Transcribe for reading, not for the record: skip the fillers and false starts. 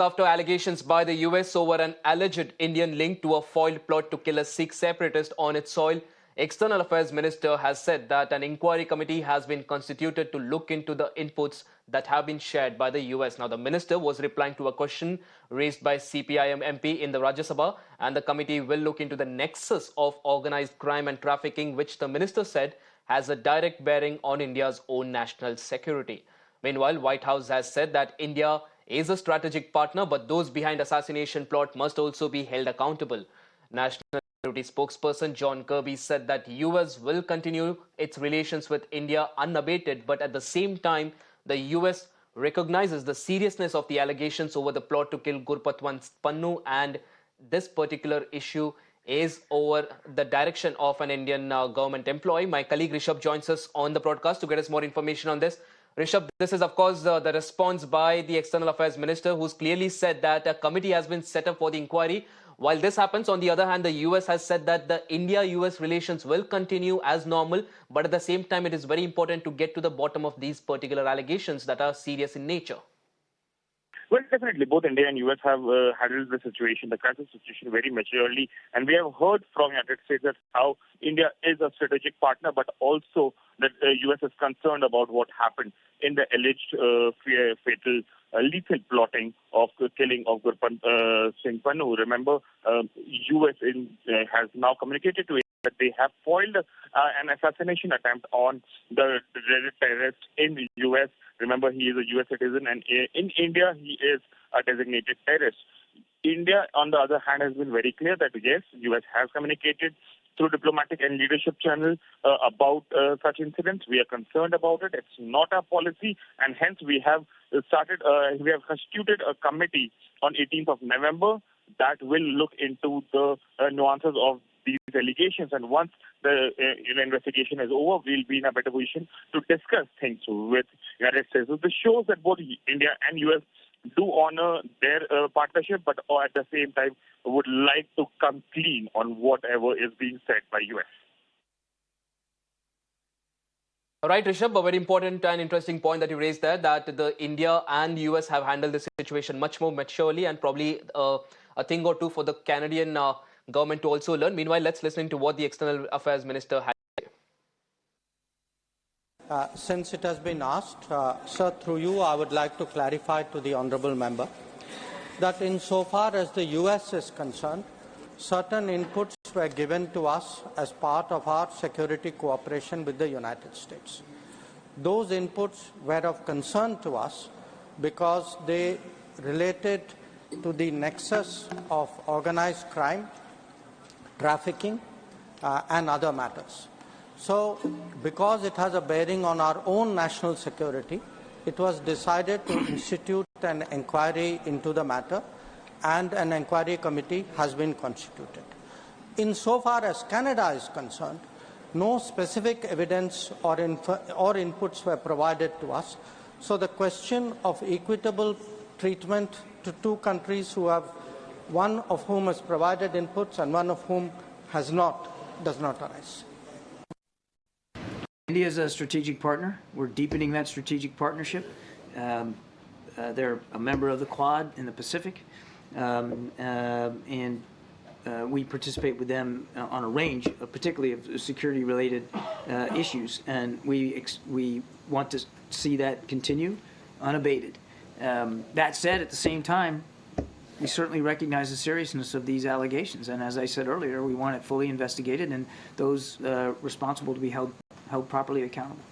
After allegations by the US over an alleged Indian link to a foiled plot to kill a Sikh separatist on its soil, External Affairs Minister has said that an inquiry committee has been constituted to look into the inputs that have been shared by the US. Now, the minister was replying to a question raised by CPIM MP in the Rajya Sabha, and the committee will look into the nexus of organized crime and trafficking, which the minister said has a direct bearing on India's own national security. Meanwhile, White House has said that India is a strategic partner, but those behind assassination plot must also be held accountable. National Security spokesperson John Kirby said that US will continue its relations with India unabated, but at the same time, the US recognizes the seriousness of the allegations over the plot to kill Gurpatwant Pannu, and this particular issue is over the direction of an Indian government employee. My colleague Rishabh joins us on the broadcast to get us more information on this. Rishabh, this is of course the response by the External Affairs Minister, who's clearly said that a committee has been set up for the inquiry. While this happens, on the other hand, the US has said that the India-US relations will continue as normal, but at the same time, it is very important to get to the bottom of these particular allegations that are serious in nature. Well, definitely, both India and US have handled the situation, the crisis situation, very maturely. And we have heard from United States that how India is a strategic partner, but also that US is concerned about what happened in the alleged fatal lethal plotting of the killing of Gurpant Singh Pannu. Remember, US has now communicated to India that they have foiled an assassination attempt on the terrorist in the US. Remember, he is a US citizen, and in India, he is a designated terrorist. India, on the other hand, has been very clear that, yes, US has communicated through diplomatic and leadership channels about such incidents. We are concerned about it. It's not our policy, and hence we have constituted a committee on 18th of November that will look into the nuances of these allegations. And once the investigation is over, we'll be in a better position to discuss things with United States. So this shows that both India and US do honor their partnership, but at the same time would like to come clean on whatever is being said by US. All right, Rishabh, a very important and interesting point that you raised there, that the India and US have handled this situation much more maturely, and probably a thing or two for the Canadian government to also learn. Meanwhile, let's listen to what the External Affairs Minister had to say. Since it has been asked, sir, through you, I would like to clarify to the honourable member that insofar as the US is concerned, certain inputs were given to us as part of our security cooperation with the United States. Those inputs were of concern to us because they related to the nexus of organized crime, trafficking, and other matters. So, because it has a bearing on our own national security, it was decided to institute an inquiry into the matter, and an inquiry committee has been constituted. Insofar as Canada is concerned, no specific evidence or inputs were provided to us. So the question of equitable treatment to two countries who have, one of whom has provided inputs and one of whom has not, does not arise. India is a strategic partner. We're deepening that strategic partnership. They're a member of the Quad in the Pacific, and we participate with them on a range, particularly of security-related issues, and we want to see that continue unabated. That said, at the same time, we certainly recognize the seriousness of these allegations, and as I said earlier, we want it fully investigated and those responsible to be held properly accountable.